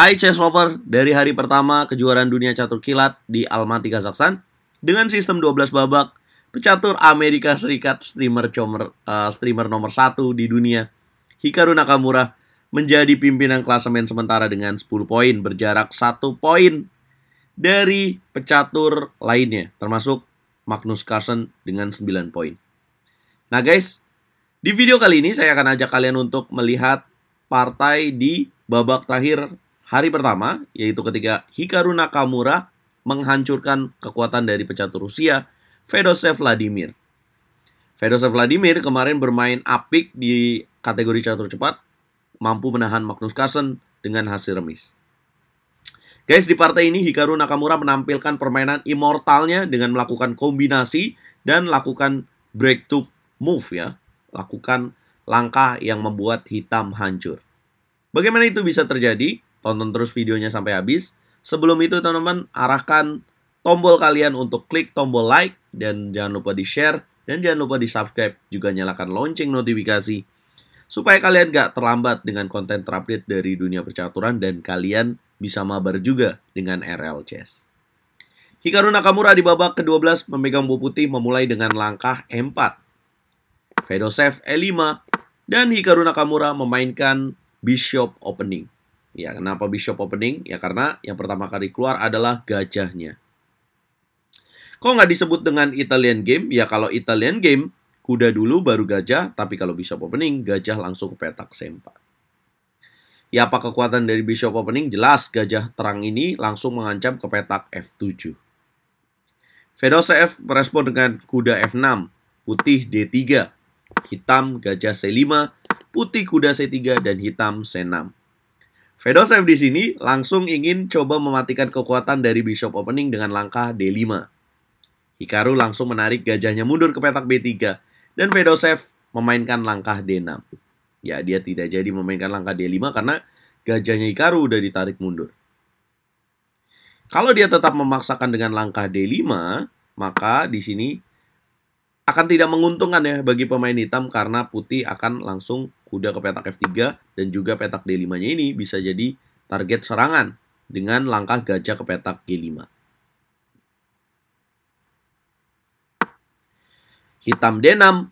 Hai chess lover, dari hari pertama kejuaraan dunia catur kilat di Almaty, Kazakhstan dengan sistem 12 babak, pecatur Amerika Serikat streamer nomor 1 di dunia, Hikaru Nakamura, menjadi pimpinan klasemen sementara dengan 10 poin, berjarak 1 poin dari pecatur lainnya, termasuk Magnus Carlsen dengan 9 poin. Nah guys, di video kali ini saya akan ajak kalian untuk melihat partai di babak terakhir hari pertama, yaitu ketika Hikaru Nakamura menghancurkan kekuatan dari pecatur Rusia, Fedoshev Vladimir. Fedoshev Vladimir kemarin bermain apik di kategori catur cepat, mampu menahan Magnus Carlsen dengan hasil remis. Guys, di partai ini Hikaru Nakamura menampilkan permainan immortalnya dengan melakukan kombinasi dan lakukan breakthrough move ya, lakukan langkah yang membuat hitam hancur. Bagaimana itu bisa terjadi? Tonton terus videonya sampai habis. Sebelum itu teman-teman, arahkan tombol kalian untuk klik tombol like dan jangan lupa di-share dan jangan lupa di-subscribe, juga nyalakan lonceng notifikasi supaya kalian gak terlambat dengan konten terupdate dari dunia percaturan dan kalian bisa mabar juga dengan RL Chess. Hikaru Nakamura di babak ke-12 memegang buah putih memulai dengan langkah E4. Fedoshev E5 dan Hikaru Nakamura memainkan Bishop Opening. Ya, kenapa Bishop Opening? Ya karena yang pertama kali keluar adalah gajahnya. Kok nggak disebut dengan Italian Game? Ya kalau Italian Game, kuda dulu baru gajah, tapi kalau Bishop Opening, gajah langsung ke petak C4. Ya apa kekuatan dari Bishop Opening? Jelas gajah terang ini langsung mengancam ke petak F7. Fedoshev merespon dengan kuda F6, putih D3, hitam gajah C5, putih kuda C3, dan hitam C6. Fedoshev di sini langsung ingin coba mematikan kekuatan dari Bishop Opening dengan langkah D5. Hikaru langsung menarik gajahnya mundur ke petak B3 dan Fedoshev memainkan langkah D6. Ya, dia tidak jadi memainkan langkah D5 karena gajahnya Hikaru udah ditarik mundur. Kalau dia tetap memaksakan dengan langkah D5, maka di sini akan tidak menguntungkan ya bagi pemain hitam karena putih akan langsung kuda ke petak F3 dan juga petak D5-nya ini bisa jadi target serangan dengan langkah gajah ke petak G5. Hitam D6,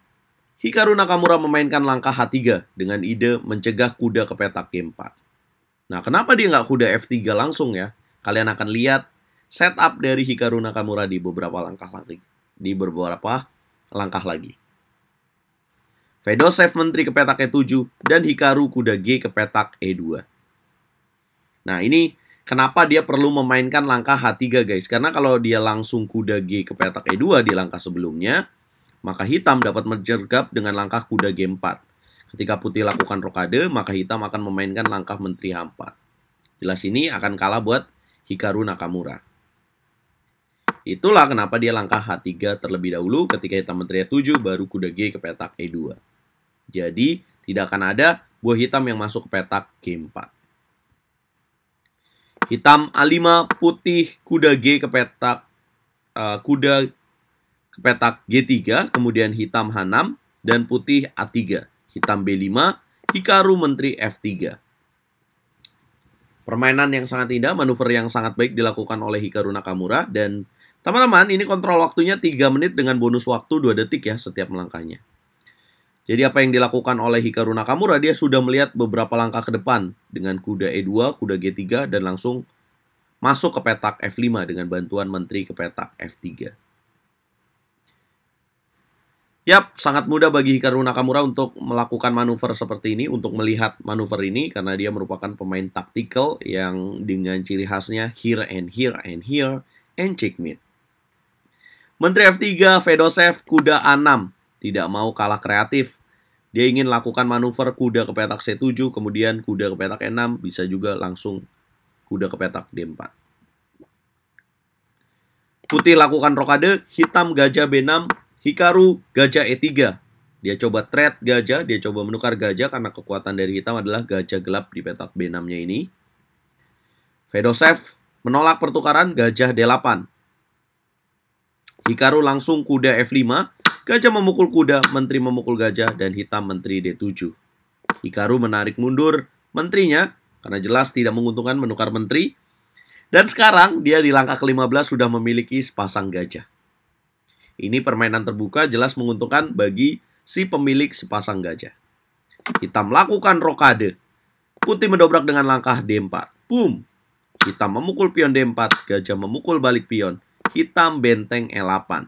Hikaru Nakamura memainkan langkah H3 dengan ide mencegah kuda ke petak G4. Nah, kenapa dia nggak kuda F3 langsung ya? Kalian akan lihat setup dari Hikaru Nakamura di beberapa langkah lagi. Fedoshev menteri ke petak E7 dan Hikaru kuda G ke petak E2. Nah, ini kenapa dia perlu memainkan langkah H3 guys? Karena kalau dia langsung kuda G ke petak E2 di langkah sebelumnya, maka hitam dapat menyergap dengan langkah kuda G4. Ketika putih lakukan rokade, maka hitam akan memainkan langkah menteri H4. Jelas ini akan kalah buat Hikaru Nakamura. Itulah kenapa dia langkah H3 terlebih dahulu, ketika hitam menteri E7 baru kuda G ke petak E2. Jadi tidak akan ada buah hitam yang masuk ke petak G4. Hitam A5, putih kuda G ke petak G3, kemudian hitam H6 dan putih A3. Hitam B5, Hikaru menteri F3. Permainan yang sangat indah, manuver yang sangat baik dilakukan oleh Hikaru Nakamura. Dan teman-teman, ini kontrol waktunya 3 menit dengan bonus waktu 2 detik ya setiap melangkahnya. Jadi apa yang dilakukan oleh Hikaru Nakamura, dia sudah melihat beberapa langkah ke depan dengan kuda E2, kuda G3, dan langsung masuk ke petak F5 dengan bantuan menteri ke petak F3. Yap, sangat mudah bagi Hikaru Nakamura untuk melakukan manuver seperti ini, untuk melihat manuver ini, karena dia merupakan pemain taktikal yang dengan ciri khasnya here and here and here and checkmate. Menteri F3, Fedoshev, kuda A6, tidak mau kalah kreatif. Dia ingin lakukan manuver kuda ke petak C7, kemudian kuda ke petak E6, bisa juga langsung kuda ke petak D4. Putih lakukan rokade, hitam gajah B6, Hikaru gajah E3. Dia coba trade gajah, dia coba menukar gajah karena kekuatan dari hitam adalah gajah gelap di petak B6-nya ini. Fedoshev menolak pertukaran, gajah D8. Hikaru langsung kuda F5, gajah memukul kuda, menteri memukul gajah, dan hitam menteri D7. Hikaru menarik mundur menterinya, karena jelas tidak menguntungkan menukar menteri. Dan sekarang dia di langkah ke-15 sudah memiliki sepasang gajah. Ini permainan terbuka jelas menguntungkan bagi si pemilik sepasang gajah. Hitam melakukan rokade. Putih mendobrak dengan langkah D4. Boom. Hitam memukul pion D4, gajah memukul balik pion. Hitam benteng E8.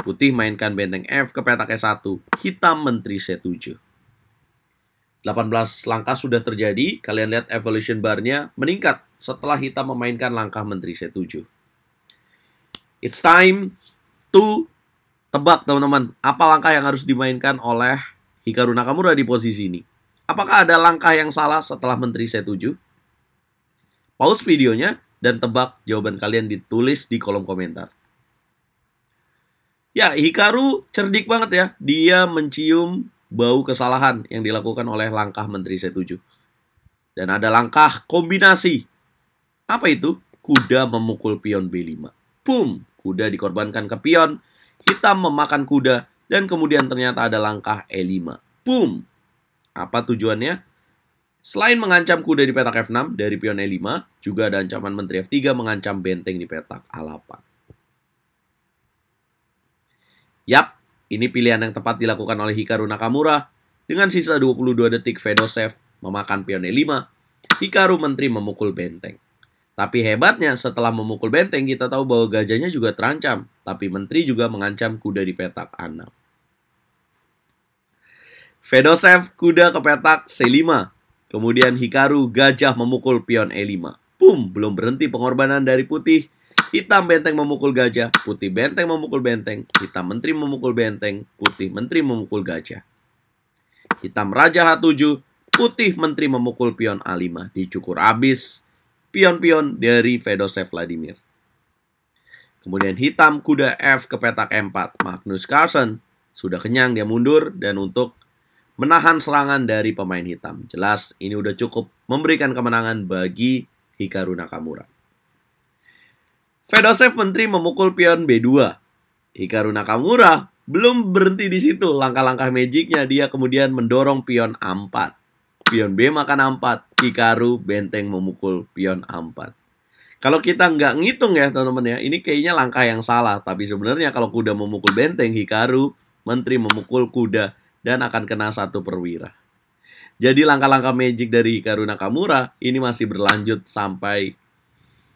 Putih mainkan benteng F ke petak E1. Hitam menteri C7. 18 langkah sudah terjadi. Kalian lihat evolution bar-nya meningkat setelah hitam memainkan langkah menteri C7. It's time to tebak, teman-teman. Apa langkah yang harus dimainkan oleh Hikaru Nakamura di posisi ini? Apakah ada langkah yang salah setelah menteri C7? Pause videonya dan tebak jawaban kalian ditulis di kolom komentar. Ya, Hikaru cerdik banget ya. Dia mencium bau kesalahan yang dilakukan oleh langkah menteri C7. Dan ada langkah kombinasi. Apa itu? Kuda memukul pion B5. Boom! Kuda dikorbankan ke pion. Hitam memakan kuda. Dan kemudian ternyata ada langkah E5. Boom! Apa tujuannya? Selain mengancam kuda di petak F6 dari pion E5, juga ada ancaman menteri F3 mengancam benteng di petak A8. Yap, ini pilihan yang tepat dilakukan oleh Hikaru Nakamura. Dengan sisa 22 detik, Fedosev memakan pion E5. Hikaru menteri memukul benteng. Tapi hebatnya, setelah memukul benteng, kita tahu bahwa gajahnya juga terancam. Tapi menteri juga mengancam kuda di petak A6. Fedosev kuda ke petak C5. Kemudian Hikaru gajah memukul pion E5. Boom, belum berhenti pengorbanan dari putih. Hitam benteng memukul gajah, putih benteng memukul benteng, hitam menteri memukul benteng, putih menteri memukul gajah. Hitam raja H7, putih menteri memukul pion A5. Dicukur habis pion-pion dari Fedosev Vladimir. Kemudian hitam kuda F ke petak E4. Magnus Carlsen sudah kenyang, dia mundur dan untuk menahan serangan dari pemain hitam. Jelas ini udah cukup memberikan kemenangan bagi Hikaru Nakamura. Fedosev menteri memukul pion B2. Hikaru Nakamura belum berhenti di situ. Langkah-langkah magicnya dia kemudian mendorong pion A4. Pion B makan A4. Hikaru benteng memukul pion A4. Kalau kita nggak ngitung ya teman-teman ya, ini kayaknya langkah yang salah. Tapi sebenarnya kalau kuda memukul benteng, Hikaru menteri memukul kuda dan akan kena 1 perwira. Jadi langkah-langkah magic dari Hikaru Nakamura ini masih berlanjut sampai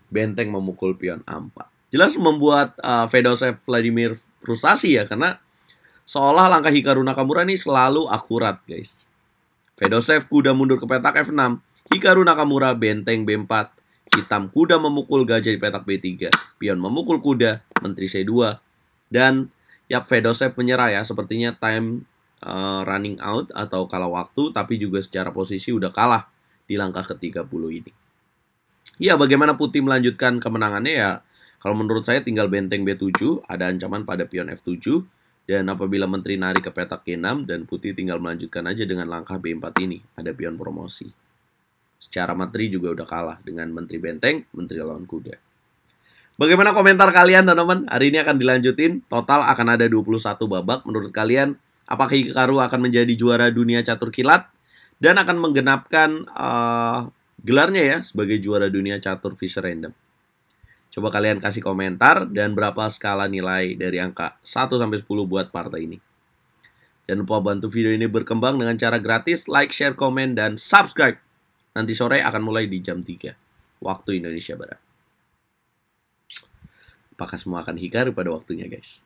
benteng memukul pion A4. Jelas membuat Fedosev Vladimir frustasi ya, karena seolah langkah Hikaru Nakamura ini selalu akurat, guys. Fedosev kuda mundur ke petak F6. Hikaru Nakamura benteng B4. Hitam kuda memukul gajah di petak B3. Pion memukul kuda, menteri C2. Dan ya Fedosev menyerah ya, sepertinya time running out atau kalah waktu, tapi juga secara posisi udah kalah di langkah ke-30 ini. Ya, bagaimana putih melanjutkan kemenangannya ya? Kalau menurut saya tinggal benteng B7, ada ancaman pada pion F7, dan apabila menteri narik ke petak G6, dan putih tinggal melanjutkan aja dengan langkah B4 ini, ada pion promosi. Secara materi juga udah kalah dengan menteri benteng, menteri lawan kuda. Bagaimana komentar kalian, teman-teman? Hari ini akan dilanjutin, total akan ada 21 babak. Menurut kalian, apakah Hikaru akan menjadi juara dunia catur kilat, dan akan menggenapkan gelarnya ya sebagai juara dunia catur Fischer Random? Coba kalian kasih komentar dan berapa skala nilai dari angka 1-10 buat partai ini. Jangan lupa bantu video ini berkembang dengan cara gratis, like, share, komen, dan subscribe. Nanti sore akan mulai di jam 3 waktu Indonesia Barat. Apakah semua akan Hikaru pada waktunya, guys?